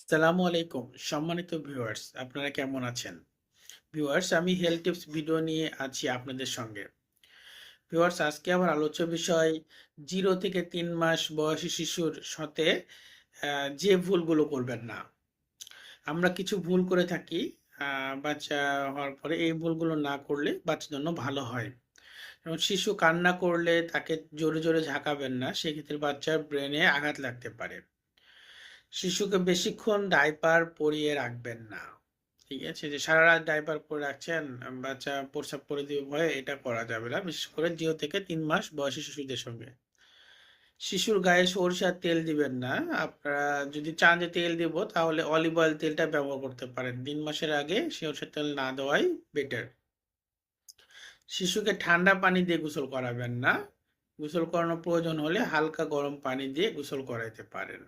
আসসালামু আলাইকুম সম্মানিত ভিউয়ার্স, আপনারা কেমন আছেন? ভিউয়ার্স, আমি হেলথ টিপস ভিডিও নিয়ে আছি আপনাদের সঙ্গে। ভিউয়ার্স, আজকে আমার আলোচ্য বিষয় 0 থেকে 3 মাস বয়সী শিশুর সাথে যে ভুলগুলো করবেন না। আমরা কিছু ভুল করে থাকি বাচ্চা হওয়ার পরে। এই ভুলগুলো না করলে বাচ্চার জন্য ভালো হয়। যেমন শিশু কান্না করলে তাকে জোরে জোরে ঝাঁকাবেন না, সেক্ষেত্রে বাচ্চার ব্রেনে আঘাত লাগতে পারে। শিশুকে বেশিক্ষণ ডাইপার পরিয়ে রাখবেন না। ঠিক আছে, যে সারা রাত ডাইপার পরে রাখছেন, বাচ্চা প্রস্রাব করে দিবে ভয়ে, এটা করা যাবে না, বিশেষ করে 0 থেকে 3 মাস বয়সী শিশুদের সঙ্গে। শিশুর গায়ে সরিষার তেল দিবেন না। আপনারা যদি চান যে তেল দিব, তাহলে অলিভ অয়েল তেলটা ব্যবহার করতে পারেন। 3 মাসের আগে সরিষার তেল না দেওয়াই বেটার। শিশুকে ঠান্ডা পানি দিয়ে গোসল করাবেন না। গোসল করানোর প্রয়োজন হলে হালকা গরম পানি দিয়ে গোসল করাইতে পারেন।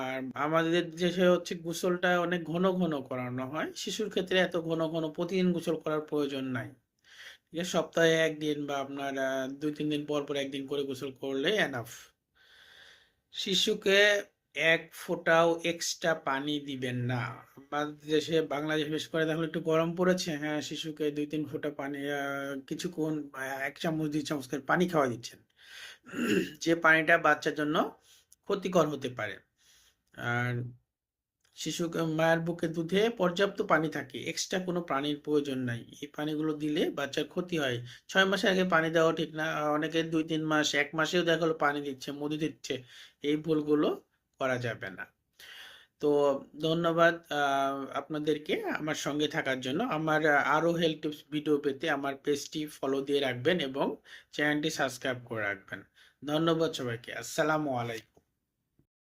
আর আমাদের দেশে হচ্ছে গোসলটা অনেক ঘন ঘন করানো হয়। শিশুর ক্ষেত্রে এত ঘন ঘন প্রতিদিন গোসল করার প্রয়োজন নাই। ঠিক আছে, সপ্তাহে একদিন বা আপনার 2-3 দিন পর পর একদিন করে গোসল করলে এনাফ। শিশুকে এক ফোঁটাও এক্সট্রা পানি দিবেন না। আমাদের দেশে, বাংলাদেশ বিশেষ করে, তাহলে একটু গরম পড়েছে, হ্যাঁ, শিশুকে 2-3 ফোঁটা পানি, কিছুক্ষণ 1 চামচ 2 চামচ করে পানি খাওয়া দিচ্ছেন, যে পানিটা বাচ্চার জন্য ক্ষতিকর হতে পারে। আর শিশুকে মায়ের বুকের দুধে পর্যাপ্ত পানি থাকে, এক্সট্রা কোনো পানির প্রয়োজন নাই। এই পানিগুলো দিলে বাচ্চার ক্ষতি হয়। 6 মাসের আগে পানি দেওয়া ঠিক না। অনেকে 2-3 মাস, 1 মাসেও দেখা গেলো পানি দিচ্ছে, মধু দিচ্ছে। এই ভুলগুলো করা যাবে না। তো ধন্যবাদ আপনাদেরকে আমার সঙ্গে থাকার জন্য। আমার আরো হেলথ টিপস ভিডিও পেতে আমার পেজটি ফলো দিয়ে রাখবেন এবং চ্যানেলটি সাবস্ক্রাইব করে রাখবেন। ধন্যবাদ সবাইকে। আসসালামু আলাইকুম।